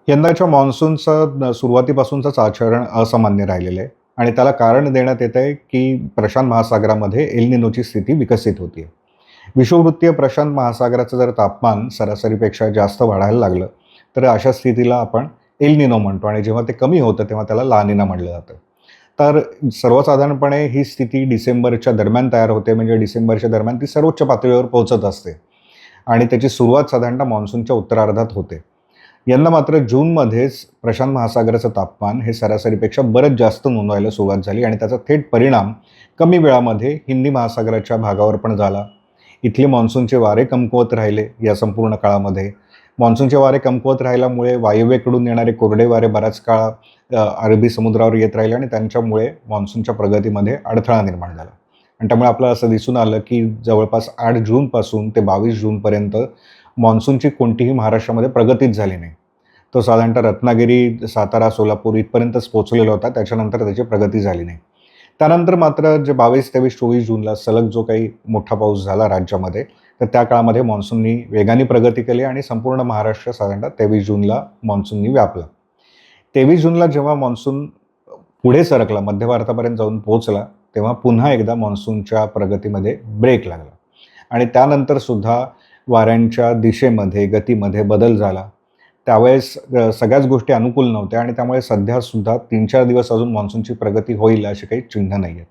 यंदाच्या मान्सूनचं सुरुवातीपासूनचंच आचरण असामान्य राहिलेलं आहे आणि त्याला कारण देण्यात येत आहे की प्रशांत महासागरामध्ये एल निनोची स्थिती विकसित होतीये. विषुववृत्तीय प्रशांत महासागराचं जर तापमान सरासरीपेक्षा जास्त वाढायला लागलं, तर अशा स्थितीला आपण एल निनो म्हणतो आणि जेव्हा ते कमी होतं तेव्हा त्याला ला निना म्हटलं जातं. तर सर्वसाधारणपणे ही स्थिती डिसेंबरच्या दरम्यान तयार होते, म्हणजे डिसेंबरच्या दरम्यान ती सर्वोच्च पातळीवर पोहोचत असते आणि त्याची सुरुवात साधारणतः मान्सूनच्या उत्तरार्धात होते. यंदा मात्र जूनमध्येच प्रशांत महासागराचं तापमान हे सरासरीपेक्षा बरंच जास्त नोंदवायला सुरुवात झाली आणि त्याचा थेट परिणाम कमी वेळामध्ये हिंदी महासागराच्या भागावर पण झाला. इथले मान्सूनचे वारे कमकुवत राहिले या संपूर्ण काळामध्ये. मान्सूनचे वारे कमकुवत राहिल्यामुळे वायव्येकडून येणारे कोरडे वारे बराच काळ अरबी समुद्रावर येत राहिले आणि त्यांच्यामुळे मान्सूनच्या प्रगतीमध्ये अडथळा निर्माण झाला. आणि त्यामुळे आपल्याला असं दिसून आलं की जवळपास 8 जूनपासून ते 22 जूनपर्यंत मान्सूनची कोणतीही महाराष्ट्रामध्ये प्रगतीच झाली नाही. तो साधारणतः रत्नागिरी, सातारा, सोलापूर इथपर्यंतच पोहोचलेला होता. त्याच्यानंतर त्याची प्रगती झाली नाही. त्यानंतर मात्र जे 22, 23, 24 जूनला सलग जो काही मोठा पाऊस झाला राज्यामध्ये, तर त्या काळामध्ये मान्सूननी वेगाने प्रगती केली आणि संपूर्ण महाराष्ट्र साधारणतः 23 जूनला मान्सूननी व्यापला. 23 जूनला जेव्हा मान्सून पुढे सरकला, मध्य भारतापर्यंत जाऊन पोहोचला, तेव्हा पुन्हा एकदा मान्सूनच्या प्रगतीमध्ये ब्रेक लागला आणि त्यानंतर सुद्धा वाऱ्यांच्या दिशेमध्ये, गतीमध्ये बदल झाला. त्यावेळेस सगळ्याच गोष्टी अनुकूल नव्हत्या आणि त्यामुळे सध्यासुद्धा 3-4 दिवस अजून मान्सूनची प्रगती होईल अशी काही चिन्ह नाही आहेत.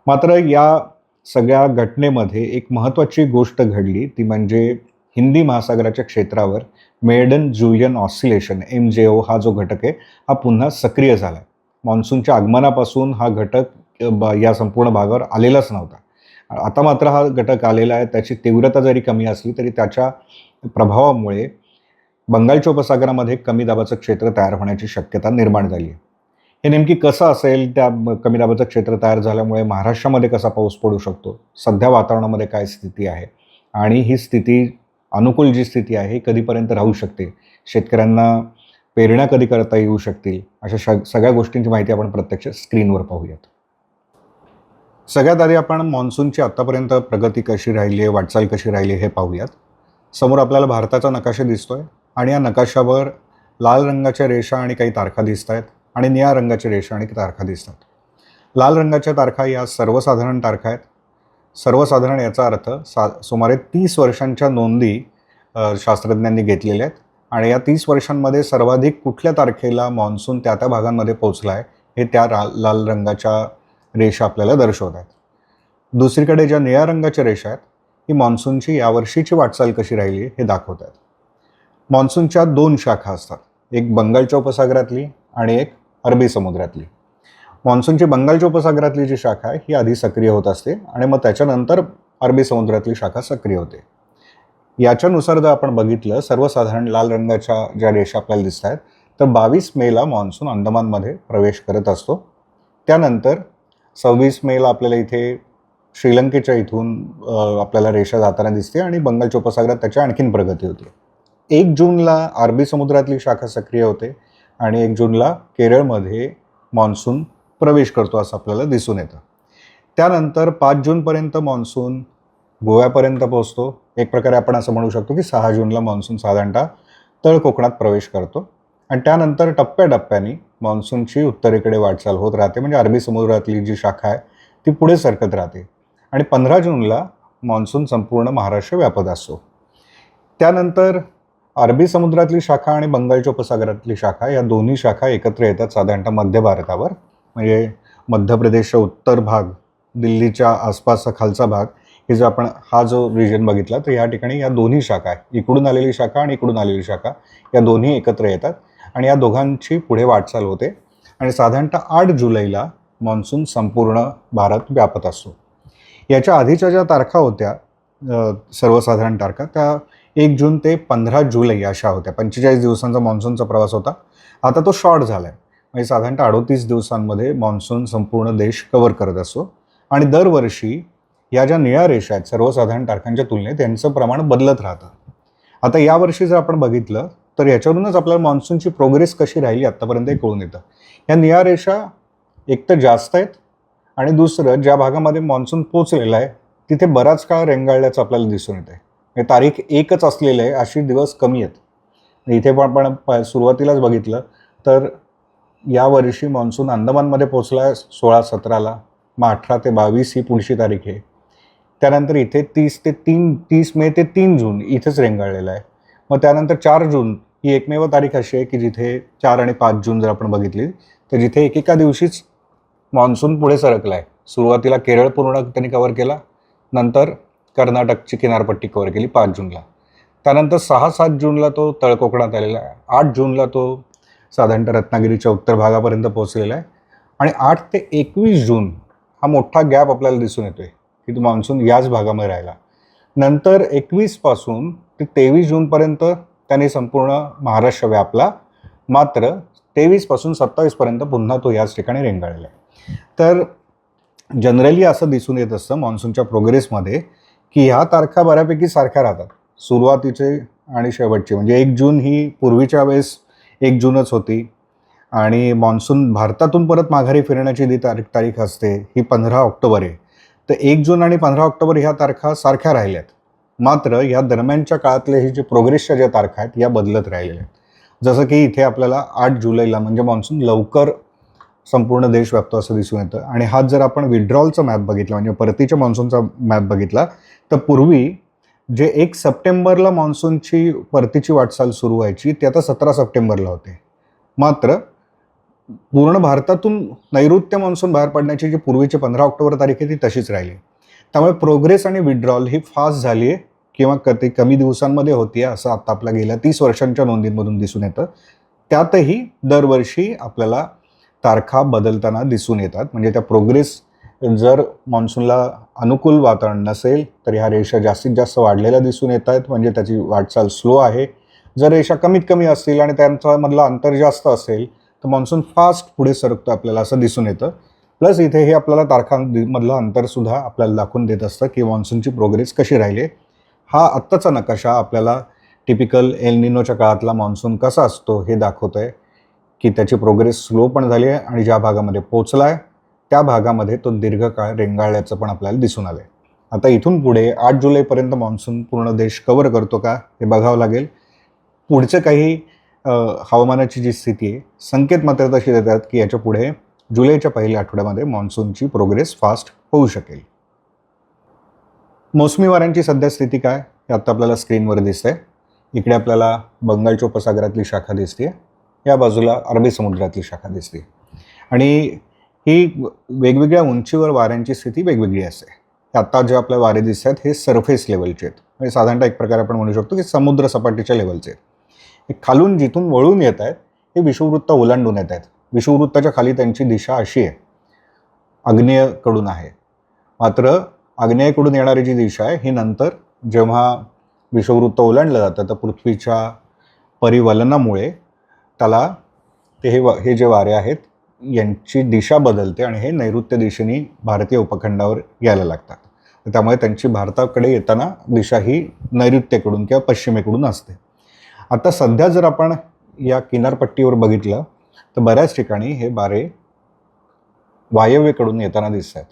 मात्र या सगळ्या घटनेमध्ये एक महत्त्वाची गोष्ट घडली, ती म्हणजे हिंदी महासागराच्या क्षेत्रावर मेडन जुलियन ऑसिलेशन MJO हा जो घटक आहे, हा पुन्हा सक्रिय झाला. मान्सूनच्या आगमनापासून हा घटक या संपूर्ण भागावर आलेलाच नव्हता. आता मात्र हा घटक आलेला आहे. त्याची तीव्रता जरी कमी असली तरी त्याच्या प्रभावामुळे बंगालच्या उपसागरामध्ये कमी दाबाचं क्षेत्र तयार होण्याची शक्यता निर्माण झाली आहे. हे नेमकी कसं असेल, त्या कमी दाबाचं क्षेत्र तयार झाल्यामुळे महाराष्ट्रामध्ये कसा पाऊस पडू शकतो, सध्या वातावरणामध्ये काय स्थिती आहे आणि ही स्थिती, अनुकूल जी स्थिती आहे, ही कधीपर्यंत राहू शकते, शेतकऱ्यांना पेरण्या कधी करता येऊ शकतील, अशा सगळ्या गोष्टींची माहिती आपण प्रत्यक्ष स्क्रीनवर पाहूयात. सगळ्यात आधी आपण मान्सूनची आत्तापर्यंत प्रगती कशी राहिली आहे, वाटचाल कशी राहिली हे पाहूयात. समोर आपल्याला भारताचा नकाशा दिसतोय आणि या नकाशावर लाल रंगाच्या रेषा आणि काही तारखा दिसत आहेत आणि निळ्या रंगाच्या रेषा आणि तारखा दिसतात. लाल रंगाच्या तारखा या सर्वसाधारण तारखा आहेत. सर्वसाधारण याचा अर्थ सुमारे 30 वर्षांच्या नोंदी शास्त्रज्ञांनी घेतलेल्या आहेत आणि या 30 वर्षांमध्ये सर्वाधिक कुठल्या तारखेला मान्सून त्या त्या भागांमध्ये पोहोचला आहे हे त्या लाल रंगाच्या रेषा आपल्याला दर्शवत आहेत. दुसरीकडे ज्या निळ्या रंगाच्या रेषा आहेत, ही मान्सूनची यावर्षीची वाटचाल कशी राहिली हे दाखवत आहेत. मान्सूनच्या 2 शाखा असतात, एक बंगालच्या उपसागरातली आणि एक अरबी समुद्रातली. मान्सूनची बंगालच्या उपसागरातली जी शाखा आहे ही आधी सक्रिय होत असते आणि मग त्याच्यानंतर अरबी समुद्रातली शाखा सक्रिय होते. याच्यानुसार जर आपण बघितलं, सर्वसाधारण लाल रंगाच्या ज्या रेषा आपल्याला दिसत आहेत, तर 22 मेला मान्सून अंदमानमध्ये प्रवेश करत असतो. त्यानंतर 26 मेला आपल्याला इथे श्रीलंकेच्या इथून आपल्याला रेषा जाताना दिसते आणि बंगालच्या उपसागरात त्याची आणखीन प्रगती होते. 1 जूनला अरबी समुद्रातली शाखा सक्रिय होते आणि 1 जूनला केरळमध्ये मान्सून प्रवेश करतो असं आपल्याला दिसून येतं. त्यानंतर 5 जूनपर्यंत मान्सून गोव्यापर्यंत पोहोचतो. एक प्रकारे आपण असं म्हणू शकतो की 6 जूनला मान्सून साधारणतः तळ कोकणात प्रवेश करतो आणि त्यानंतर टप्प्याटप्प्याने मान्सूनची उत्तरेकडे वाटचाल होत राहते, म्हणजे अरबी समुद्रातली जी शाखा आहे ती पुढे सरकत राहते आणि 15 जूनला मान्सून संपूर्ण महाराष्ट्र व्यापत असतो. त्यानंतर अरबी समुद्रातली शाखा आणि बंगालच्या उपसागरातली शाखा या दोन्ही शाखा एकत्र येतात साधारणतः मध्य भारतावर, म्हणजे मध्य प्रदेशचा उत्तर भाग, दिल्लीच्या आसपासचा खालचा भाग, हे जो आपण हा जो रिजन बघितला, तर या ठिकाणी या दोन्ही शाखा आहे, इकडून आलेली शाखा आणि इकडून आलेली शाखा, या दोन्ही एकत्र येतात आणि या दोघांची पुढे वाटचाल होते आणि साधारणतः 8 जुलैला मान्सून संपूर्ण भारत व्यापत असतो. याच्या आधीच्या ज्या तारखा होत्या, सर्वसाधारण तारखा, त्या 1 जून ते 15 जुलै अशा होत्या. 45 दिवसांचा मान्सूनचा प्रवास होता. आता तो शॉर्ट झाला आहे, म्हणजे साधारणतः 38 दिवसांमध्ये मान्सून संपूर्ण देश कव्हर करत असतो आणि दरवर्षी या ज्या निळ्या रेषा आहेत सर्वसाधारण तारखांच्या तुलनेत यांचं प्रमाण बदलत राहतं. आता यावर्षी जर आपण बघितलं तर याच्यावरूनच आपल्याला मान्सूनची प्रोग्रेस कशी राहिली आत्तापर्यंत हे कळून येतं. या निळ्या रेषा एक तर जास्त आहेत आणि दुसरं, ज्या भागामध्ये मान्सून पोचलेला आहे तिथे बराच काळ रेंगाळल्याचं आपल्याला दिसून येतं आहे. तारीख 1च असलेलं आहे अशी दिवस कमी आहेत. इथे पण आपण सुरुवातीलाच बघितलं तर यावर्षी मान्सून अंदमानमध्ये पोचला आहे 16-17ला, मग 18 ते 22 ही पुढची तारीख आहे. त्यानंतर इथे 30 मे ते 3 जून इथेच रेंगाळलेला आहे. मग त्यानंतर 4 जून ही एकमेव तारीख अशी आहे की जिथे 4 आणि 5 जून जर आपण बघितली तर जिथे एकेका दिवशीच मान्सून पुढे सरकला आहे. सुरुवातीला केरळ पूर्ण त्यांनी कव्हर केला, नंतर कर्नाटकची किनारपट्टी कव्हर केली 5 जूनला. त्यानंतर 6-7 जूनला तो तळकोकणात आलेला आहे. 8 जूनला तो साधारणतः रत्नागिरीच्या उत्तर भागापर्यंत पोहोचलेला आहे. आणि 8 ते 21 जून हा मोठा गॅप आपल्याला दिसून येतोय की तो मान्सून याच भागामध्ये राहिला. नंतर 21 पासून ते 23 जूनपर्यंत त्याने संपूर्ण महाराष्ट्र व्यापला. मात्र 23 पासून 27 पर्यंत पुन्हा तो याच ठिकाणी रेंगाळलेला आहे. तर जनरली असं दिसून येत असतं मान्सूनच्या प्रोग्रेसमध्ये की ह्या तारखा बऱ्यापैकी सारख्या राहतात, सुरुवातीचे आणि शेवटचे. म्हणजे 1 जून ही पूर्वीच्या वेळेस 1 जूनच होती आणि मान्सून भारतातून परत माघारी फिरण्याची जी तारीख असते ही 15 ऑक्टोबर आहे. तर 1 जून आणि 15 ऑक्टोबर ह्या तारखा सारख्या राहिल्यात. मात्र या दरम्यानच्या काळातले हे जे प्रोग्रेसच्या ज्या तारखा आहेत या बदलत राहिलेल्या आहेत. जसं की इथे आपल्याला 8 जुलैला म्हणजे मान्सून लवकर संपूर्ण देश व्यापतो असं दिसून येतं. आणि हा जर आपण विड्रॉलचा मॅप बघितला म्हणजे परतीच्या मान्सूनचा मॅप बघितला तर पूर्वी जे 1 सप्टेंबरला मान्सूनची परतीची वाटचाल सुरू व्हायची ते आता 17 सप्टेंबरला होते. मात्र पूर्ण भारतातून नैऋत्य मान्सून बाहेर पडण्याची जी पूर्वीची 15 ऑक्टोबर तारीख आहे ती तशीच राहिली. त्यामुळे प्रोग्रेस आणि विड्रॉल ही फास्ट झाली आहे किंवा कमी दिवसांमध्ये होती आहे असं आता आपल्या गेल्या 30 वर्षांच्या नोंदींमधून दिसून येतं. त्यातही दरवर्षी आपल्याला तारखा बदलताना दिसून येतात. म्हणजे त्या प्रोग्रेस जर मान्सूनला अनुकूल वातावरण नसेल तर ह्या रेषा जास्तीत जास्त वाढलेल्या दिसून येत आहेत, म्हणजे त्याची वाटचाल स्लो आहे. जर रेषा कमीत कमी असतील आणि त्यांच्यामधलं अंतर जास्त असेल तर मान्सून फास्ट पुढे सरकतो आपल्याला असं दिसून येतं. प्लस इथे हे आपल्याला तारखांमधलं अंतरसुद्धा आपल्याला दाखवून देत असतं की मान्सूनची प्रोग्रेस कशी राहिली. हा आत्ताचा नकाशा आपल्याला टिपिकल एल निनोच्या काळातला मान्सून कसा असतो हे दाखवतो आहे की त्याची प्रोग्रेस स्लो पण झाली आहे आणि ज्या भागामध्ये पोचला आहे त्या भागामध्ये तो दीर्घकाळ रेंगाळल्याचं पण आपल्याला दिसून आलं आहे. आता इथून पुढे 8 जुलैपर्यंत मान्सून पूर्ण देश कव्हर करतो का हे बघावं लागेल. पुढचं काही हवामानाची जी स्थिती आहे संकेत मात्र तशी देतात की याच्या पुढे जुलैच्या पहिल्या आठवड्यामध्ये मान्सूनची प्रोग्रेस फास्ट होऊ शकेल. मोसमी वाऱ्यांची सध्या स्थिती काय हे आता आपल्याला स्क्रीनवर दिसतंय. इकडे आपल्याला बंगालच्या उपसागरातली शाखा दिसते, या बाजूला अरबी समुद्रातली शाखा दिसते. आणि ही वेगवेगळ्या उंचीवर वाऱ्यांची स्थिती वेगवेगळी असते. आता जे आपल्या वारे दिसत आहेत हे सरफेस लेवलचे आहेत, म्हणजे साधारणतः एक प्रकारे आपण म्हणू शकतो की समुद्र सपाटीच्या लेवलचे आहेत. हे खालून जिथून वळून येत आहेत हे विषुववृत्त ओलांडून येत आहेत. विषुववृत्ताच्या खाली त्यांची दिशा अशी आहे, आग्नेयकडून आहे. मात्र आग्नेयकडून येणारी जी दिशा आहे ही नंतर जेव्हा विषुववृत्त ओलांडलं जातं तर पृथ्वीच्या परिवलनामुळे त्याला हे जे वारे आहेत यांची दिशा बदलते आणि हे नैऋत्य दिशेने भारतीय उपखंडावर यायला लागतात. त्यामुळे त्यांची भारताकडे येताना दिशा ही नैऋत्येकडून किंवा पश्चिमेकडून असते. आता सध्या जर आपण या किनारपट्टीवर बघितलं तर बऱ्याच ठिकाणी हे वारे वायव्येकडून येताना दिसत आहेत.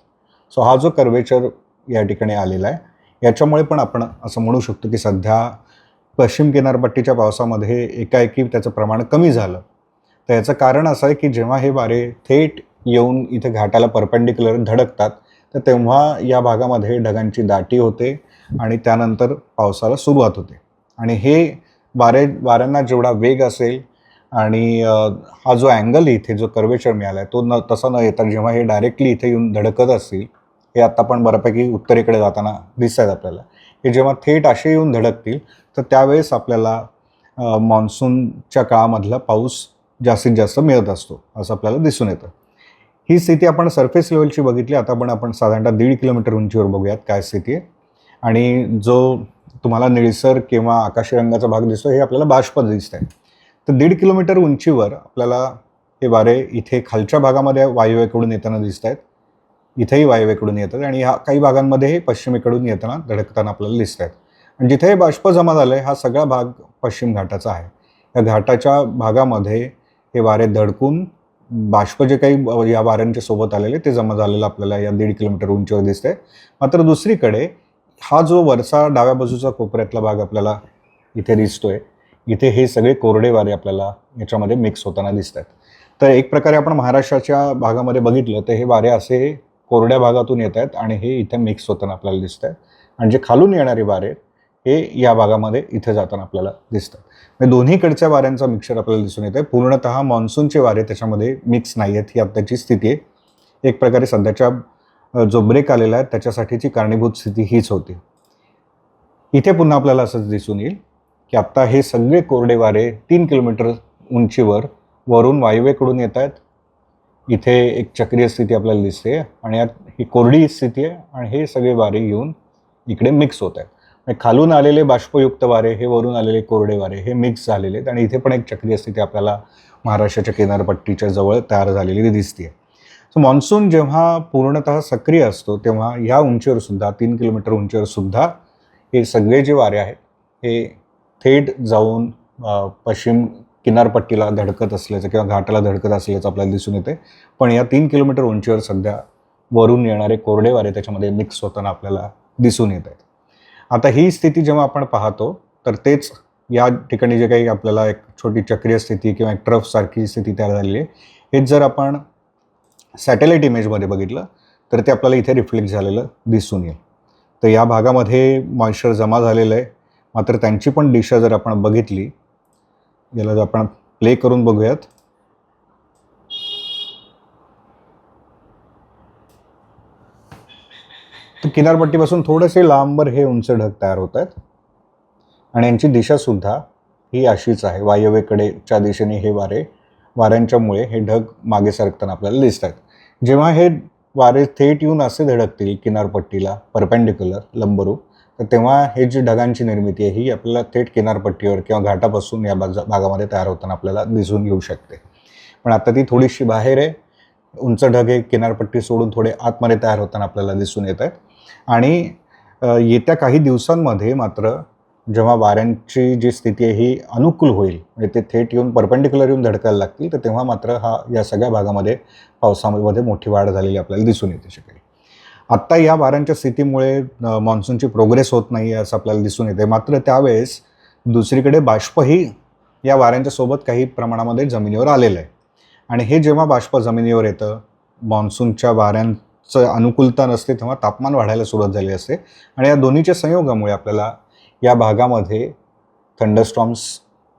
सो हा जो कर्वेचर या ठिकाणी आलेला आहे याच्यामुळे पण आपण असं म्हणू शकतो की सध्या पश्चिम किनारपट्टीच्या पावसामध्ये एकाएकी त्याचं प्रमाण कमी झालं. तर याचं कारण असं आहे की जेव्हा हे वारे थेट येऊन इथे घाटाला परपेंडिक्युलर धडकतात तर तेव्हा या भागामध्ये ढगांची दाटी होते आणि त्यानंतर पावसाला सुरुवात होते. आणि हे वाऱ्यांना जेवढा वेग असेल आणि हा जो अँगल इथे जो कर्वेचर मिळाला आहे तो तसा न येता जेव्हा हे डायरेक्टली इथे येऊन धडकत असतील, हे आता पण बऱ्यापैकी उत्तरेकडे जाताना दिसत आहेत आपल्याला, हे जेव्हा थेट असे येऊन धडकतील तर त्यावेळेस आपल्याला मान्सूनच्या काळामधला पाऊस जास्तीत जास्त मिळत असतो असं आपल्याला दिसून येतं. ही स्थिती आपण सरफेस लेवलची बघितली. आता पण आपण साधारणतः 1.5 किलोमीटर उंचीवर बघूयात काय स्थिती आहे. आणि जो तुम्हाला निळसर किंवा आकाशी रंगाचा भाग दिसतो हे आपल्याला बाष्प दिसत आहे. तर 1.5 किलोमीटर उंचीवर आपल्याला हे वारे इथे खालच्या भागामध्ये वायव्येकडून येताना दिसत आहेत, इथेही वायव्येकडून येतात आणि ह्या काही भागांमध्ये हे पश्चिमेकडून येताना धडकताना आपल्याला दिसत आहेत. आणि जिथे हे बाष्प जमा झालं आहे हा सगळा भाग पश्चिम घाटाचा आहे. या घाटाच्या भागामध्ये हे वारे धडकून बाष्प जे काही या वाऱ्यांच्या सोबत आलेले ते जमा झालेलं आपल्याला या 1.5 किलोमीटर उंचीवर दिसतंय. मात्र दुसरीकडे हा जो वरचा डाव्या बाजूचा कोपऱ्यातला भाग आपल्याला इथे दिसतोय इथे हे सगळे कोरडे वारे आपल्याला याच्यामध्ये मिक्स होताना दिसत आहेत. तर एक प्रकारे आपण महाराष्ट्राच्या भागामध्ये बघितलं तर हे वारे असे कोरड्या भागातून येत आहेत आणि हे इथे मिक्स होताना आपल्याला दिसत आहेत. आणि जे खालून येणारे वारे हे या भागामध्ये इथे जाताना आपल्याला दिसतात. म्हणजे दोन्हीकडच्या वाऱ्यांचा मिक्सचर आपल्याला दिसून येत आहे. पूर्णतः मान्सूनचे वारे त्याच्यामध्ये मिक्स नाही आहेत, ही आत्ताची स्थिती आहे. एक प्रकारे सध्याच्या जो ब्रेक आलेला आहे त्याच्यासाठीची कारणीभूत स्थिती हीच होती. इथे पुन्हा आपल्याला असंच दिसून येईल की आत्ता हे सगळे कोरडे वारे 3 किलोमीटर उंचीवर वरून वायव्येकडून येत आहेत. इथे एक चक्रीय स्थिती आपल्याला दिसते आणि यात ही कोरडी स्थिती आहे आणि हे सगळे वारे येऊन इकडे मिक्स होत आहेत. खालून आलेले बाष्पयुक्त वारे, हे वरून आलेले कोरडे वारे हे मिक्स झालेले आहेत आणि इथे पण एक चक्रीय स्थिती आपल्याला महाराष्ट्राच्या किनारपट्टीच्या जवळ तयार झालेली दिसते. सो मान्सून जेव्हा पूर्णतः सक्रिय असतो तेव्हा ह्या उंचीवर सुद्धा 3 किलोमीटर उंचीवर सुद्धा हे सगळे जे वारे आहेत हे थेट जाऊन पश्चिम किनारपट्टीला धडकत असल्याचं किंवा घाटाला धडकत असल्याचं आपल्याला दिसून येते. पण या 3 किलोमीटर उंचीवर सध्या वरून येणारे कोरडे वारे त्याच्यामध्ये मिक्स होताना आपल्याला दिसून येत आहेत. आता ही स्थिती जेव्हा आपण पाहतो तर तेच या ठिकाणी जे काही आपल्याला एक छोटी चक्रीय स्थिती किंवा एक ट्रफसारखी स्थिती तयार झालेली आहे, हेच जर आपण सॅटेलाईट इमेजमध्ये बघितलं तर ते आपल्याला इथे रिफ्लेक्ट झालेलं दिसून येईल. तर या भागामध्ये मॉइश्चर जमा झालेलं आहे, मात्र त्यांची पण दिशा जर आपण बघितली, याला जर आपण प्ले करून बघूयात, तर किनारपट्टीपासून थोडेसे लांबवर हे उंच ढग तयार होत आहेत आणि यांची दिशासुद्धा ही अशीच आहे. वायव्येकडेच्या दिशेने हे वाऱ्यांच्यामुळे हे ढग मागे सरकताना आपल्याला दिसत आहेत. जेव्हा हे वारे थेट येऊन असे धडकतील किनारपट्टीला परपेंडिक्युलर लंबरूप, तर तेव्हा हे जी ढगांची निर्मिती आहे ही आपल्याला थेट किनारपट्टीवर किंवा घाटापासून या भागामध्ये तयार होताना आपल्याला दिसून येऊ शकते. पण आता ती थोडीशी बाहेर आहे. उंच ढग हे किनारपट्टी सोडून थोडे आतमध्ये तयार होताना आपल्याला दिसून येत आहेत. आणि येत्या काही दिवसांमध्ये मात्र जेव्हा वाऱ्यांची जी स्थिती आहे ही अनुकूल होईल, म्हणजे ते थेट येऊन परपेंडिक्युलर येऊन धडकायला लागतील, तर तेव्हा मात्र या सगळ्या भागामध्ये पावसामध्ये मोठी वाढ झालेली आपल्याला दिसून येते शकेल. आत्ता या वाऱ्यांच्या स्थितीमुळे मान्सूनची प्रोग्रेस होत नाही आहे असं आपल्याला दिसून येते. मात्र त्यावेळेस दुसरीकडे बाष्पही या वाऱ्यांच्या सोबत काही प्रमाणामध्ये जमिनीवर आलेलं आहे आणि हे जेव्हा बाष्प जमिनीवर येतं, मान्सूनच्या वाऱ्यांचं अनुकूलता नसते तेव्हा तापमान वाढायला सुरुवात झाली असते आणि या दोन्हीच्या संयोगामुळे आपल्याला या भागामध्ये थंडरस्टॉर्म्स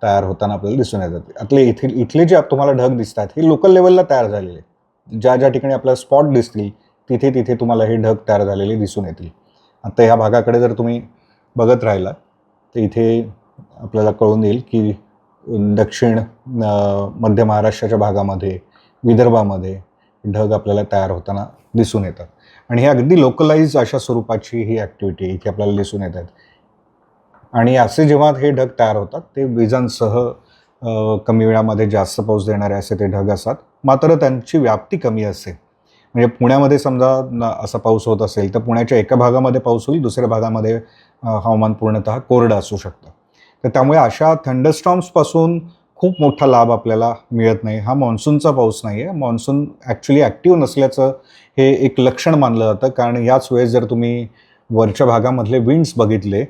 तयार होताना आपल्याला दिसून येतात. इथले जे तुम्हाला ढग दिसतात हे लोकल लेवलला तयार झालेले, ज्या ठिकाणी आपल्याला स्पॉट दिसतील तिथे तुम्हाला हे ढग तयार झालेले दिसून येतील. आता ह्या भागाकडे जर तुम्ही बघत राहिला तर इथे आपल्याला कळून येईल की दक्षिण मध्य महाराष्ट्राच्या भागामध्ये, विदर्भामध्ये ढग आपल्याला तयार होताना दिसून येतात आणि हे अगदी लोकलाइज अशा स्वरूपाची ही ॲक्टिव्हिटी इथे आपल्याला दिसून येतात. आणि असे जेव्हा हे ढग तयार होतात ते विजांसह कमी वेळामध्ये जास्त पाऊस देणारे असे ते ढग असतात, मात्र त्यांची व्याप्ती कमी असते. म्हणजे पुण्यामध्ये समजा असा पाऊस होत असेल तर पुण्याच्या एका भागामध्ये पाऊस होईल, दुसऱ्या भागामध्ये हवामान पूर्णतः कोरडं असू शकतं. तर त्यामुळे अशा थंडरस्टॉर्म्सपासून खूप मोठा लाभ आपल्याला मिळत नाही. हा मान्सूनचा पाऊस नाही आहे. मान्सून ॲक्च्युली ॲक्टिव्ह नसल्याचं हे एक लक्षण मानलं जातं, कारण याच वेळेस जर तुम्ही वरच्या भागामधले विंड्स बघितले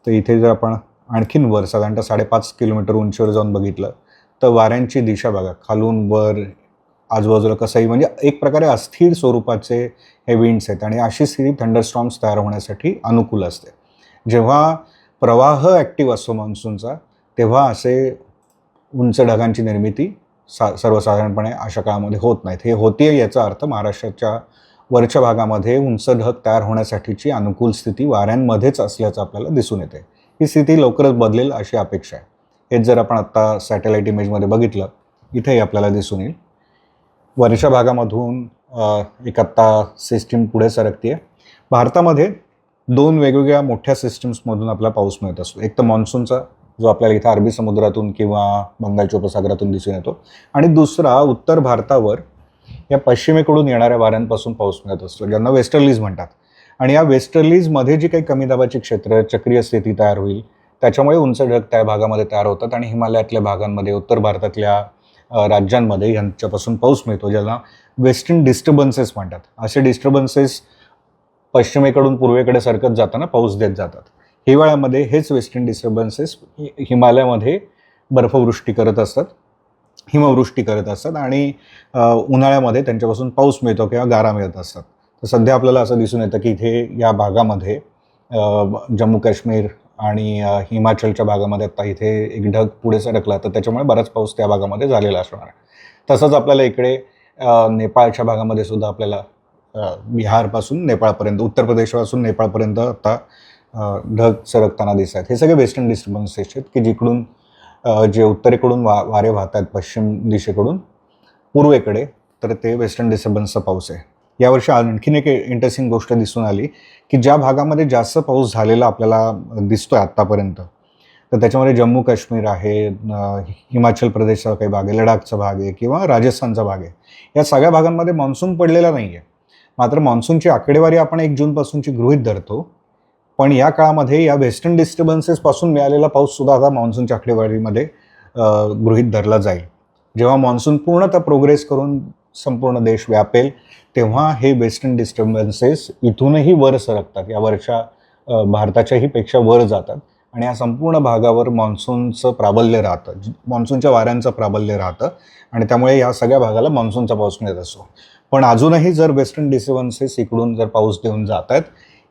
तर इथे जर आपण आणखीन वर साधारणतः 5.5 किलोमीटर उंचीवर जाऊन बघितलं तर वाऱ्यांची दिशा बघा, खालून वर आजूबाजूला कसंही, म्हणजे एक प्रकारे अस्थिर स्वरूपाचे हे विंड्स आहेत आणि अशी स्थिती थंडरस्टॉर्म्स तयार होण्यासाठी अनुकूल असते. जेव्हा प्रवाह ॲक्टिव्ह असतो मान्सूनचा तेव्हा असे उंच ढगांची निर्मिती सर्वसाधारणपणे अशा काळामध्ये होत नाहीत. हे होते याचा अर्थ महाराष्ट्राच्या वरच्या भागामध्ये उंच ढग तयार होण्यासाठीची अनुकूल स्थिती वाऱ्यांमध्येच असल्याचं आपल्याला दिसून येते. ही स्थिती लवकरच बदलेल अशी अपेक्षा आहे. हेच जर आपण आत्ता सॅटेलाईट इमेजमध्ये बघितलं, इथेही आपल्याला दिसून येईल. वरच्या भागामधून एक आत्ता सिस्टीम पुढे सरकते आहे. भारतामध्ये 2 वेगवेगळ्या मोठ्या सिस्टीम्समधून आपला पाऊस मिळत असतो. एक तर मान्सूनचा, जो आपल्याला इथं अरबी समुद्रातून किंवा बंगालच्या उपसागरातून दिसून येतो, आणि दुसरा उत्तर भारतावर या पश्चिमेकडून येणाऱ्या वाऱ्यांपासून पाऊस मिळत असतो, ज्यांना वेस्टर्लीज म्हणतात. आणि या वेस्टर्लीजमध्ये जी काही कमी दाबाची क्षेत्र, चक्रीय स्थिती तयार होईल, त्याच्यामुळे उंच ढग त्या भागामध्ये तयार होतात आणि हिमालयातल्या भागांमध्ये, उत्तर भारतातल्या राज्यांमध्ये यांच्यापासून पाऊस मिळतो, ज्याला वेस्टर्न डिस्टर्बन्सेस म्हणतात. असे डिस्टर्बन्सेस पश्चिमेकडून पूर्वेकडे सरकत जाताना पाऊस देत जातात. हिवाळ्यामध्ये हेच वेस्टर्न डिस्टर्बन्सेस हिमालयामध्ये बर्फवृष्टी करत असतात, हिमवृष्टी करत असतात आणि उन्हाळ्यामध्ये त्यांच्यापासून पाऊस मिळतो किंवा गारा मिळत असतात. तर सध्या आपल्याला असं दिसून येतं की इथे या भागामध्ये जम्मू काश्मीर आणि हिमाचलच्या भागामध्ये आता इथे एक ढग पुढे सरकला, तर त्याच्यामुळे बराच पाऊस त्या भागामध्ये झालेला असणार आहे. तसंच आपल्याला इकडे नेपाळच्या भागामध्ये सुद्धा आपल्याला बिहारपासून नेपाळपर्यंत, उत्तर प्रदेशपासून नेपाळपर्यंत आता ढग सरकताना दिसत आहेत. हे सगळे वेस्टर्न डिस्टर्बन्सेस आहेत की जिकडून जे उत्तरेकडून वारे वाहत आहेत पश्चिम दिशेकडून पूर्वेकडे, तर ते वेस्टर्न डिस्टर्बन्सचा पाऊस आहे. यावर्षी आणखीन एक इंटरेस्टिंग गोष्ट दिसून आली की ज्या भागामध्ये जास्त पाऊस झालेला आपल्याला दिसतोय आत्तापर्यंत, तर त्याच्यामध्ये जम्मू काश्मीर आहे, हिमाचल प्रदेशचा काही भाग आहे, लडाखचा भाग आहे किंवा राजस्थानचा भाग आहे. या सगळ्या भागांमध्ये मान्सून पडलेला नाही आहे. मात्र मान्सूनची आकडेवारी आपण 1 जूनपासूनची गृहीत धरतो, पण या काळामध्ये या वेस्टर्न डिस्टर्बन्सेसपासून मिळालेला पाऊससुद्धा आता मान्सूनच्या आकडेवारीमध्ये गृहीत धरला जाईल. जेव्हा मान्सून पूर्णतः प्रोग्रेस करून संपूर्ण देश व्यापेल, तेव्हा हे वेस्टर्न डिस्टर्बन्सेस इथूनही वर सरकतात, या वरच्या भारताच्याही पेक्षा वर जातात आणि या संपूर्ण भागावर मान्सूनचं प्राबल्य राहतं, मान्सूनच्या वाऱ्यांचं प्राबल्य राहतं आणि त्यामुळे या सगळ्या भागाला मान्सूनचा पाऊस मिळत असतो. पण अजूनही जर वेस्टर्न डिस्टर्बन्सेस इकडून जर पाऊस देऊन जात आहेत,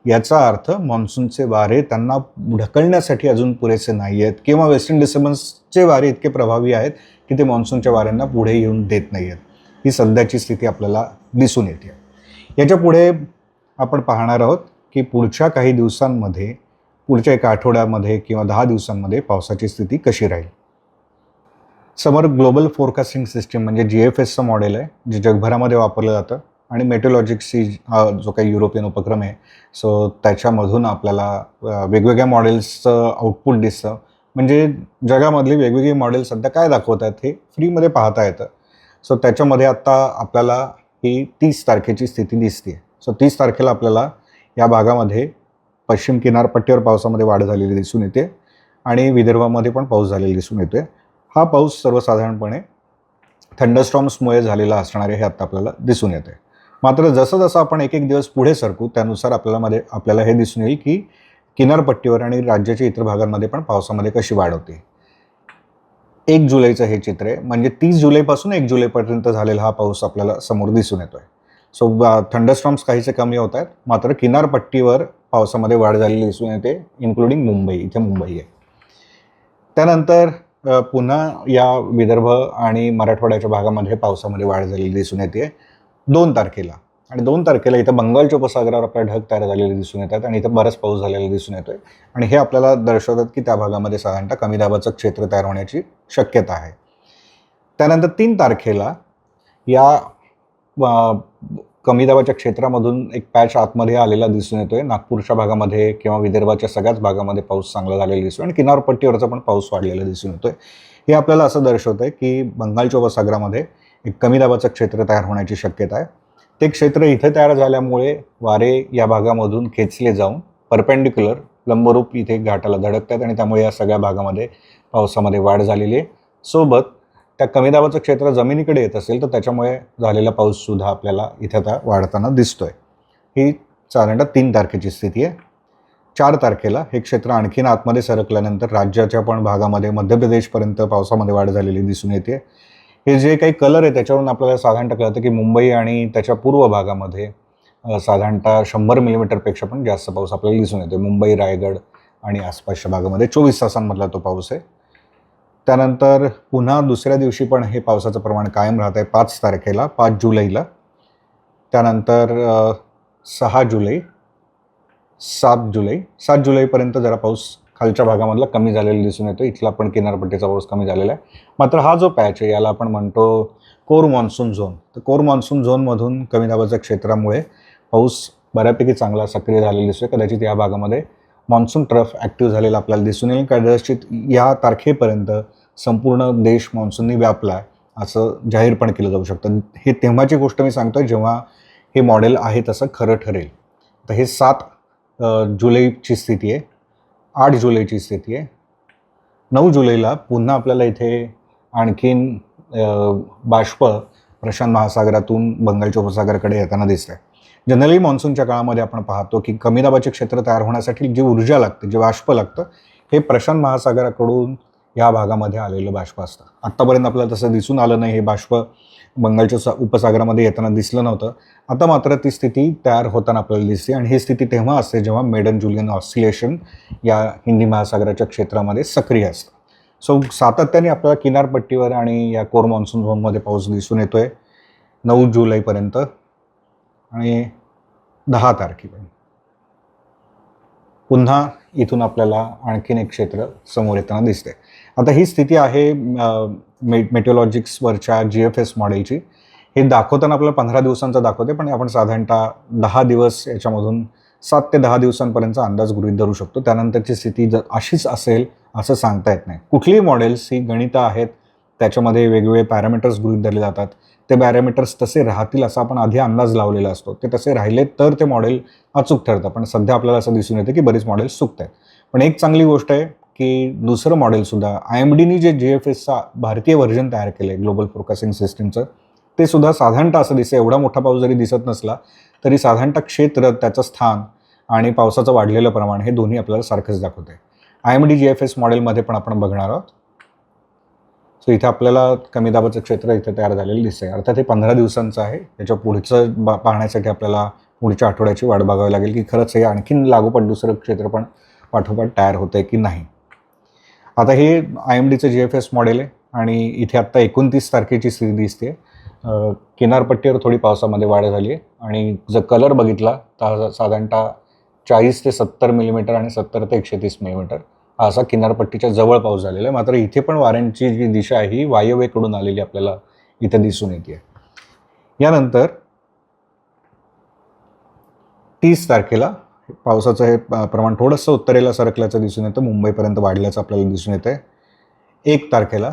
याचा अर्थ मान्सूनचे वारे त्यांना ढकलण्यासाठी अजून पुरेसे नाही आहेत किंवा वेस्टर्न डिस्टर्बन्सचे वारे इतके प्रभावी आहेत की ते मान्सूनच्या वाऱ्यांना पुढे येऊन देत नाही आहेत. ही सध्याची स्थिती आपल्याला दिसून येते. याच्या पुढे आपण पाहणार आहोत की पुढच्या काही दिवसांमध्ये, पुढच्या 1 आठवड्यामध्ये किंवा 10 दिवसांमध्ये पावसाची स्थिती कशी राहील. समोर ग्लोबल फोरकास्टिंग सिस्टीम म्हणजे GFSचं मॉडेल आहे, जे जगभरामध्ये वापरलं जातं आणि मेट्रोलॉजिक्सची हा जो काही युरोपियन उपक्रम आहे, सो त्याच्यामधून आपल्याला वेगवेगळ्या मॉडेल्सचं आउटपुट दिसतं. म्हणजे जगामधली वेगवेगळी मॉडेल सध्या काय दाखवत आहेत हे फ्रीमध्ये पाहता येतं. सो त्याच्यामध्ये आत्ता आपल्याला ही 30 तारखेची स्थिती दिसते. सो 30 तारखेला आपल्याला या भागामध्ये पश्चिम किनारपट्टीवर पावसामध्ये वाढ झालेली दिसून येते आणि विदर्भामध्ये पण पाऊस झालेला दिसून येतोय. हा पाऊस सर्वसाधारणपणे थंडरस्टॉर्म्समुळे झालेला असणार आहे हे आत्ता आपल्याला दिसून येते. मात्र जसं जसं आपण एक एक दिवस पुढे सरकू, त्यानुसार आपल्याला हे दिसून येईल की किनारपट्टीवर आणि राज्याच्या इतर भागांमध्ये पण पावसामध्ये कशी वाढ होते. 1 जुलैचं हे चित्र आहे, म्हणजे 30 जुलैपासून 1 जुलैपर्यंत झालेला हा पाऊस आपल्याला समोर दिसून येतोय. सो थंडरस्टॉर्म्स काहीसे कमी होत आहेत, मात्र किनारपट्टीवर पावसामध्ये वाढ झालेली दिसून येते, इन्क्लुडिंग मुंबई. इथे मुंबई आहे. त्यानंतर पुन्हा या विदर्भ आणि मराठवाड्याच्या भागामध्ये पावसामध्ये वाढ झालेली दिसून येते 2 तारखेला. आणि 2 तारखेला इथं बंगालच्या उपसागरावर आपल्याला ढग तयार झालेले दिसून येतात आणि इथं बराच पाऊस झालेला दिसून येतोय आणि हे आपल्याला दर्शवतात की त्या भागामध्ये साधारणतः कमी दाबाचं क्षेत्र तयार होण्याची शक्यता आहे. त्यानंतर 3 तारखेला या कमी दाबाच्या क्षेत्रामधून एक पॅच आतमध्ये आलेला दिसून येतोय. नागपूरच्या भागामध्ये किंवा विदर्भाच्या सगळ्याच भागामध्ये पाऊस चांगला झालेला दिसतो आणि किनारपट्टीवरचा पण पाऊस वाढलेला दिसून येतोय. हे आपल्याला असं दर्शवतं आहे की बंगालच्या उपसागरामध्ये एक कमी दाबाचं क्षेत्र तयार होण्याची शक्यता आहे. ते क्षेत्र इथे तयार झाल्यामुळे वारे या भागामधून खेचले जाऊन परपेंडिक्युलर लंबरूप इथे घाटाला धडकतात आणि त्यामुळे या सगळ्या भागामध्ये पावसामध्ये वाढ झालेली आहे. सोबत त्या कमी दाबाचं क्षेत्र जमिनीकडे येत असेल तर त्याच्यामुळे झालेला पाऊससुद्धा आपल्याला इथे आता वाढताना दिसतोय. ही साधारणतः 3 तारखेची स्थिती आहे. 4 तारखेला हे क्षेत्र आणखीन आतमध्ये सरकल्यानंतर राज्याच्या पण भागामध्ये मध्य प्रदेशपर्यंत पावसामध्ये वाढ झालेली दिसून येते. हे जे काही कलर आहे त्याच्यावरून आपल्याला साधारणतः कळतं की मुंबई आणि त्याच्या पूर्व भागामध्ये साधारणतः 100 मिलीमीटरपेक्षा पण जास्त पाऊस आपल्याला दिसून येतो. मुंबई, रायगड आणि आसपासच्या भागामध्ये 24 तासांमधला तो पाऊस आहे. त्यानंतर पुन्हा दुसऱ्या दिवशी पण हे पावसाचं प्रमाण कायम राहत आहे 5 तारखेला, 5 जुलैला. त्यानंतर 6 जुलै, 7 जुलै, 7 जुलैपर्यंत जरा पाऊस खालच्या भागामधला कमी झालेला दिसून येतो. इथला पण किनारपट्टीचा पाऊस कमी झालेला आहे. मात्र हा जो पॅच आहे याला आपण म्हणतो कोर मान्सून झोन. तर कोर मान्सून झोनमधून कमी दाबाच्या क्षेत्रामुळे पाऊस बऱ्यापैकी चांगला सक्रिय झालेला दिसतोय. कदाचित या भागामध्ये मान्सून ट्रफ ॲक्टिव्ह झालेला आपल्याला दिसून येईल. कदाचित या तारखेपर्यंत संपूर्ण देश मान्सूननी व्यापला आहे असं जाहीर पण केलं जाऊ शकतं. हे तेव्हाची गोष्ट मी सांगतोय जेव्हा हे मॉडेल आहे तसं खरं ठरेल. तर हे 7 जुलैची स्थिती आहे, 8 जुलैची स्थिती आहे. 9 जुलैला पुन्हा आपल्याला इथे आणखीन बाष्प प्रशांत महासागरातून बंगालच्या उपसागराकडे येताना दिसत आहे. जनरली मान्सूनच्या काळामध्ये आपण पाहतो की कमी दाबाचे क्षेत्र तयार होण्यासाठी जी ऊर्जा लागते, जे बाष्प लागतं, हे प्रशांत महासागराकडून या भागामध्ये आलेलं बाष्प असतं. आत्तापर्यंत आपल्याला तसं दिसून आलं नाही, हे बाष्प बंगालच्या उपसागरामध्ये येताना दिसलं नव्हतं. आता मात्र ती स्थिती तयार होताना आपल्याला दिसते आणि ही स्थिती तेव्हा असते जेव्हा मेडन जुलियन ऑसिलेशन या हिंदी महासागराच्या क्षेत्रामध्ये सक्रिय असतं. सो सातत्याने आपल्याला किनारपट्टीवर आणि या कोर मॉन्सून झोनमध्ये पाऊस दिसून येतोय 9 जुलैपर्यंत आणि 10 तारखेपर्यंत. पुन्हा इथून आपल्याला आणखीन एक क्षेत्र समोर येताना दिसते. आता ही स्थिती आहे मेटिओलॉजिक्सवरच्या GFS मॉडेलची. हे दाखवताना आपल्याला 15 दिवसांचा दाखवते, पण आपण साधारणतः 10 दिवस याच्यामधून 7 ते 10 दिवसांपर्यंतचा अंदाज गृहीत धरू शकतो. त्यानंतरची स्थिती जर अशीच असेल असं सांगता येत नाही. कुठलीही मॉडेल्स ही गणितं आहेत, त्याच्यामध्ये वेगवेगळे पॅरामीटर्स गृहीत धरले जातात. ते पॅरामीटर्स तसे राहतील असा आपण आधी अंदाज लावलेला असतो. ते तसे राहिले तर ते मॉडेल अचूक ठरतं, पण सध्या आपल्याला असं दिसून येतं की बरीच मॉडेल्स चुकत आहेत. पण एक चांगली गोष्ट आहे की दुसरं मॉडेलसुद्धा IMDनी जे GFSचा भारतीय व्हर्जन तयार केलं आहे ग्लोबल फोरकास्टिंग सिस्टीमचं, ते सुद्धा साधारणतः असं दिसतं. एवढा मोठा पाऊस जरी दिसत नसला तरी साधारणतः क्षेत्र, त्याचं स्थान आणि पावसाचं वाढलेलं प्रमाण हे दोन्ही आपल्याला सारखंच दाखवत आहे. IMD GFS मॉडेलमध्ये पण आपण बघणार आहोत. सो इथे आपल्याला कमी दाबाचं क्षेत्र इथे तयार झालेलं दिसतंय. अर्थात हे 15 दिवसांचं आहे. त्याच्या पुढचं पाहण्यासाठी आपल्याला पुढच्या आठवड्याची वाट बघावी लागेल की खरंच हे आणखीन लागोपाठ दुसरं क्षेत्र पण पाठोपाठ तयार होतंय की नाही. आता हे IMDचं GFS मॉडेल आहे आणि इथे आत्ता 29 तारखेची स्थिती दिसते. किनारपट्टीवर थोडी पावसामध्ये वाढ झाली आहे आणि जर कलर बघितला तर साधारणतः 40 ते 70 मिलीमीटर आणि 70 ते 130 मिलीमीटर हा असा किनारपट्टीच्या जवळ पाऊस झालेला आहे. मात्र इथे पण वाऱ्यांची जी दिशा आहे ही वायव्येकडून आलेली आपल्याला इथे दिसून येते. यानंतर 30 तारखेला पावसाचं हे प्रमाण थोडंसं उत्तरेला सरकल्याचं दिसून येतं, मुंबईपर्यंत वाढल्याचं आपल्याला दिसून येतं आहे. 1 तारखेला,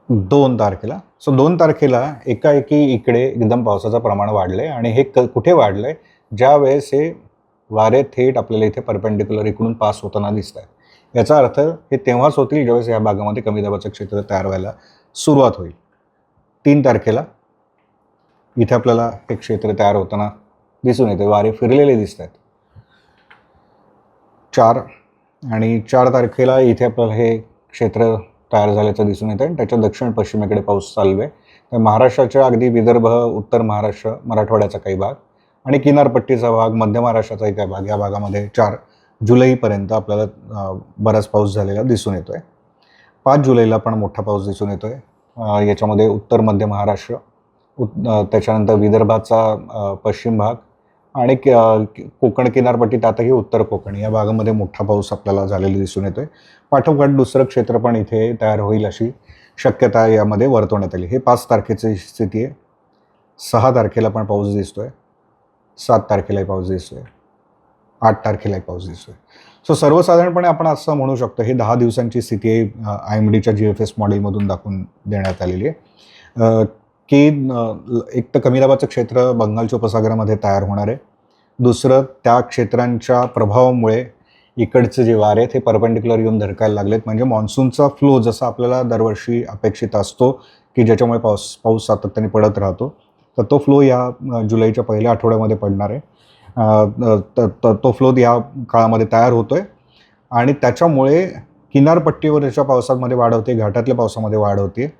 2 तारखेला. सो 2 तारखेला एकाएकी इकडे एकदम पावसाचं प्रमाण वाढलं आहे आणि हे कुठे वाढलं आहे, ज्या वेळेस हे वारे थेट आपल्याला इथे परपेंडिक्युलर इकडून पास होताना दिसत आहेत. याचा अर्थ हे तेव्हाच होतील ज्यावेळेस या भागामध्ये कमी दाबाचं क्षेत्र तयार व्हायला सुरुवात होईल. 3 तारखेला इथे आपल्याला हे क्षेत्र तयार होताना दिसून येते, वारे फिरलेले दिसत आहेत. 4 आणि 4 तारखेला इथे आपल्याला हे क्षेत्र तयार झाल्याचं दिसून येतं आणि त्याच्या दक्षिण पश्चिमेकडे पाऊस चालू आहे. तर महाराष्ट्राच्या अगदी विदर्भ, उत्तर महाराष्ट्र, मराठवाड्याचा काही भाग आणि किनारपट्टीचा भाग, मध्य महाराष्ट्राचाही काही भाग, या भागामध्ये 4 जुलैपर्यंत आपल्याला बराच पाऊस झालेला दिसून येतो आहे. 5 जुलैला पण मोठा पाऊस दिसून येतो आहे. याच्यामध्ये उत्तर मध्य महाराष्ट्र, त्याच्यानंतर विदर्भाचा पश्चिम भाग आणि कोकण किनारपट्टी, त्यातही उत्तर कोकण या भागामध्ये मोठा पाऊस आपल्याला झालेला दिसून येतो आहे. पाठोपाठ दुसरं क्षेत्र पण इथे तयार होईल अशी शक्यता यामध्ये वर्तवण्यात आली. हे 5 तारखेची स्थिती आहे. 6 तारखेला पण पाऊस दिसतो आहे, 7 तारखेलाही पाऊस दिसतो आहे, 8 तारखेलाही पाऊस दिसतो आहे. सो सर्वसाधारणपणे आपण असं म्हणू शकतो ही 10 दिवसांची स्थिती आहे IMDच्या GFS मॉडेलमधून दाखवून देण्यात आलेली आहे की एक तर कमी दाबाचं क्षेत्र बंगालच्या उपसागरामध्ये तयार होणार आहे. दुसरं, त्या क्षेत्रांच्या प्रभावामुळे इकडचे जे वारे आहेत हे परपेंडिक्युलर येऊन धडकायला लागलेत. म्हणजे मॉन्सूनचा फ्लो जसा आपल्याला दरवर्षी अपेक्षित असतो की ज्याच्यामुळे पाऊस सातत्याने पडत राहतो, तर तो फ्लो या जुलैच्या पहिल्या आठवड्यामध्ये पडणार आहे. तो फ्लो या काळामध्ये तयार होतो आहे आणि त्याच्यामुळे किनारपट्टीवरच्या पावसामध्ये वाढ होते, घाटातल्या पावसामध्ये वाढ होते.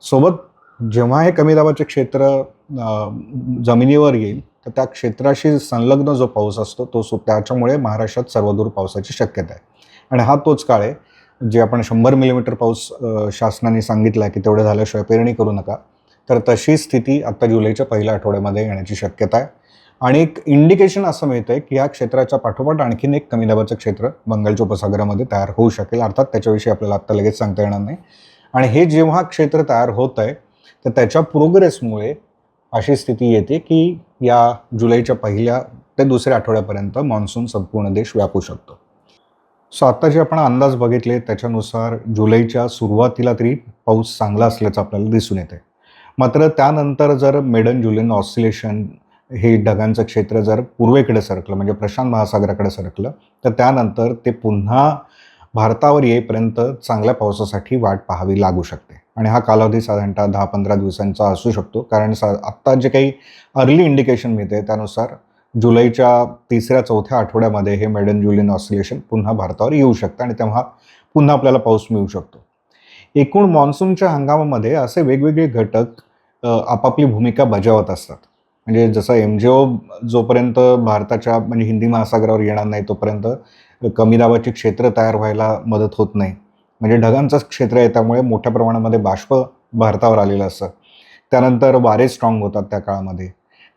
सोबत जेव्हा हे कमी दाबाचे क्षेत्र जमिनीवर येईल तर त्या क्षेत्राशी संलग्न जो पाऊस असतो त्याच्यामुळे महाराष्ट्रात सर्वदूर पावसाची शक्यता आहे. आणि हा तोच काळ आहे जे आपण 100 मिलीमीटर पाऊस शासनाने सांगितलं आहे की तेवढं झाल्याशिवाय पेरणी करू नका. तर तशी स्थिती आत्ता जुलैच्या पहिल्या आठवड्यामध्ये येण्याची शक्यता आहे. आणि एक इंडिकेशन असं मिळतं आहे की ह्या क्षेत्राच्या पाठोपाठ आणखीन एक कमी दाबाचं क्षेत्र बंगालच्या उपसागरामध्ये तयार होऊ शकेल. अर्थात त्याच्याविषयी आपल्याला आत्ता लगेच सांगता येणार नाही. आणि हे जेव्हा क्षेत्र तयार होत आहे तर त्याच्या प्रोग्रेसमुळे अशी स्थिती येते की या जुलैच्या पहिल्या ते दुसऱ्या आठवड्यापर्यंत मान्सून संपूर्ण देश व्यापू शकतो. सो आत्ता जे आपण अंदाज बघितले त्याच्यानुसार जुलैच्या सुरुवातीला तरी पाऊस चांगला असल्याचं आपल्याला दिसून येते. मात्र त्यानंतर जर मेडन जुलियन ऑसिलेशन हे ढगांचं क्षेत्र जर पूर्वेकडे सरकलं म्हणजे प्रशांत महासागराकडे सरकलं तर त्यानंतर ते पुन्हा भारतावर येईपर्यंत चांगल्या पावसासाठी वाट पाहावी लागू शकते. आणि हा कालावधी साधारणतः 10-15 दिवसांचा असू शकतो. कारण आत्ता जे काही अर्ली इंडिकेशन मिळते त्यानुसार जुलैच्या 3ऱ्या-4थ्या आठवड्यामध्ये हे मेडन जुलियन ऑसिलेशन पुन्हा भारतावर येऊ शकतं आणि तेव्हा पुन्हा आपल्याला पाऊस मिळू शकतो. एकूण मान्सूनच्या हंगामामध्ये असे वेगवेगळे घटक आपापली भूमिका बजावत असतात. म्हणजे जसं एम-जे-ओ जोपर्यंत भारताच्या म्हणजे हिंदी महासागरावर येणार नाही तोपर्यंत कमी दाबाची क्षेत्र तयार व्हायला मदत होत नाही. म्हणजे ढगांचंच क्षेत्र आहे त्यामुळे मोठ्या प्रमाणामध्ये बाष्प भारतावर आलेलं असतं. त्यानंतर वारे स्ट्राँग होतात त्या काळामध्ये.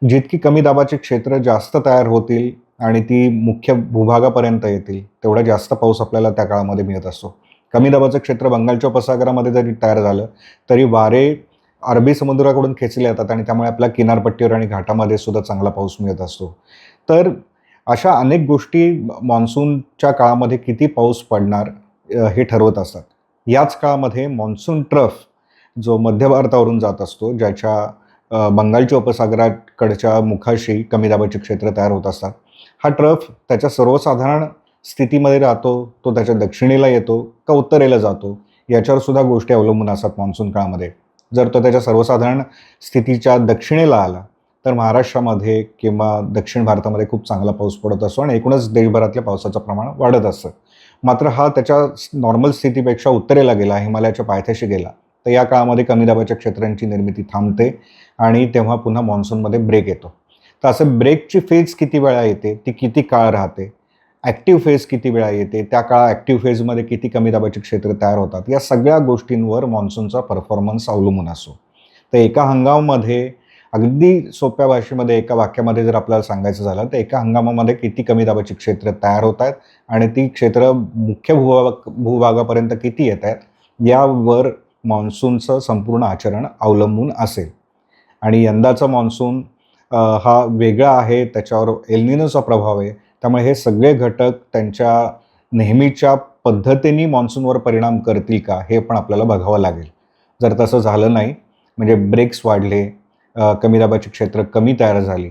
जितकी कमी दाबाची क्षेत्र जास्त तयार होतील आणि ती मुख्य भूभागापर्यंत येतील, तेवढा जास्त पाऊस आपल्याला त्या काळामध्ये मिळत असतो. कमी दाबाचं क्षेत्र बंगालच्या उपसागरामध्ये जरी तयार झालं, तरी वारे अरबी समुद्राकडून खेचले जातात आणि त्यामुळे आपल्या किनारपट्टीवर आणि घाटामध्ये सुद्धा चांगला पाऊस मिळत असतो. तर अशा अनेक गोष्टी मान्सूनच्या काळामध्ये किती पाऊस पडणार हे ठरवत असतात. याच काळामध्ये मान्सून ट्रफ जो मध्य भारतावरून जात असतो, ज्याच्या बंगालच्या उपसागराकडच्या मुखाशी कमी दाबाची क्षेत्र तयार होत असतात. हा ट्रफ त्याच्या सर्वसाधारण स्थितीमध्ये राहतो, तो त्याच्या दक्षिणेला येतो का उत्तरेला जातो, याच्यावर सुद्धा गोष्टी अवलंबून असतात मान्सून काळामध्ये. जर तो त्याच्या सर्वसाधारण स्थितीच्या दक्षिणेला आला, तर महाराष्ट्रामध्ये किंवा दक्षिण भारतामध्ये खूप चांगला पाऊस पडत असतो आणि एकूणच देशभरातल्या पावसाचं प्रमाण वाढत असतं. मात्र हा त्याच्या नॉर्मल स्थितीपेक्षा उत्तरेला गेला, हिमालयाच्या पायथ्याशी गेला, तर या काळामध्ये कमी दाबाच्या क्षेत्रांची निर्मिती थांबते आणि तेव्हा पुन्हा मान्सूनमध्ये ब्रेक येतो. तर असं ब्रेकची फेज किती वेळा येते, ती किती काळ राहते, ॲक्टिव्ह फेज किती वेळा येते, त्या काळात ॲक्टिव्ह फेजमध्ये किती कमी दाबाची क्षेत्र तयार होतात, या सगळ्या गोष्टींवर मान्सूनचा परफॉर्मन्स अवलंबून असतो. तर एका हंगामामध्ये अगदी सोप्या भाषेमध्ये एका वाक्यामध्ये जर आपल्याला सांगायचं झालं, तर एका हंगामामध्ये किती कमी दाबाची क्षेत्र तयार होत आहेत आणि ती क्षेत्र मुख्य भूभागापर्यंत किती येत आहेत, यावर मान्सूनचं संपूर्ण आचरण अवलंबून असेल. आणि यंदाचा मान्सून हा वेगळा आहे, त्याच्यावर एल निनोचा प्रभाव आहे. त्यामुळे हे सगळे घटक त्यांच्या नेहमीच्या पद्धतीने मान्सूनवर परिणाम करतील का, हे पण आपल्याला बघावं लागेल. जर तसं झालं नाही, म्हणजे ब्रेक्स वाढले, कमी दाबाची क्षेत्र कमी तयार झाली,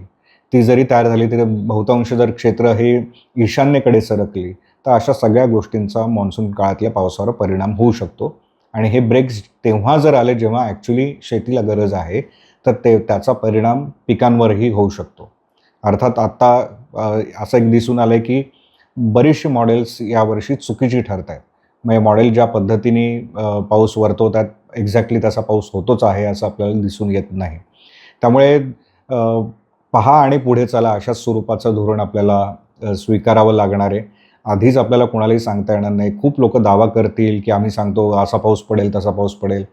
ती जरी तयार झाली तरी बहुतांश जर क्षेत्र हे ईशान्येकडे सरकली, तर अशा सगळ्या गोष्टींचा मान्सून काळातल्या पावसावर परिणाम होऊ शकतो. आणि हे ब्रेक्स तेव्हा जर आले जेव्हा ॲक्च्युली शेतीला गरज आहे, तर त्याचा परिणाम पिकांवरही होऊ शकतो. अर्थात आत्ता असं एक दिसून आलं आहे की बरीचशी मॉडेल्स यावर्षी चुकीची ठरत आहेत. म्हणजे मॉडेल ज्या पद्धतीने पाऊस वर्तवतात एक्झॅक्टली तसा पाऊस होतोच आहे असं आपल्याला दिसून येत नाही. त्यामुळे पहा आणि पुढे चला अशाच स्वरूपाचं धोरण आपल्याला स्वीकारावं लागणार आहे. आधीच आपल्याला कोणालाही सांगता येणार नाही. खूप लोकं दावा करतील की आम्ही सांगतो असा पाऊस पडेल, तसा पाऊस पडेल.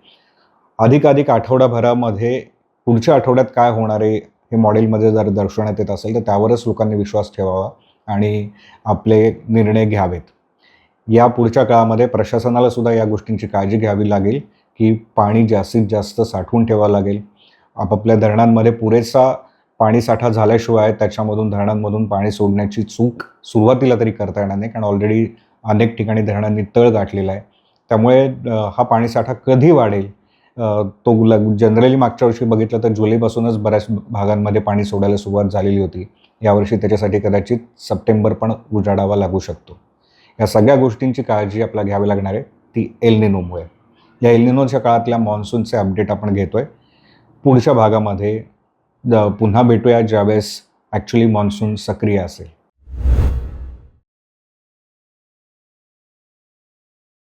अधिकाधिक आठवडाभरामध्ये पुढच्या आठवड्यात काय होणार आहे हे मॉडेलमध्ये जर दर्शवण्यात येत असेल, तर त्यावरच लोकांनी विश्वास ठेवावा आणि आपले निर्णय घ्यावेत. या पुढच्या काळामध्ये प्रशासनाला सुद्धा या गोष्टींची काळजी घ्यावी लागेल की पाणी जास्तीत जास्त साठवून ठेवावं लागेल. आपापल्या धरणांमध्ये पुरेसा पाणीसाठा झाल्याशिवाय त्याच्यामधून धरणांमधून पाणी सोडण्याची चूक सुरुवातीला तरी करता येणार नाही, कारण ऑलरेडी अनेक ठिकाणी धरणांनी तळ गाठलेला आहे. त्यामुळे हा पाणीसाठा कधी वाढेल तो जनरली मागच्या वर्षी बघितलं तर जुलैपासूनच बऱ्याच भागांमध्ये पाणी सोडायला सुरुवात झालेली होती. यावर्षी त्याच्यासाठी कदाचित सप्टेंबर पण उजाडावा लागू शकतो. या सगळ्या गोष्टींची काळजी आपल्याला घ्यावी लागणार आहे, ती एल निनोमुळे. या एल निनोच्या काळातल्या मान्सूनचे अपडेट आपण घेतोय. पुढच्या भागामध्ये पुन्हा भेटूया ज्यावेळेस ॲक्च्युली मान्सून सक्रिय असेल.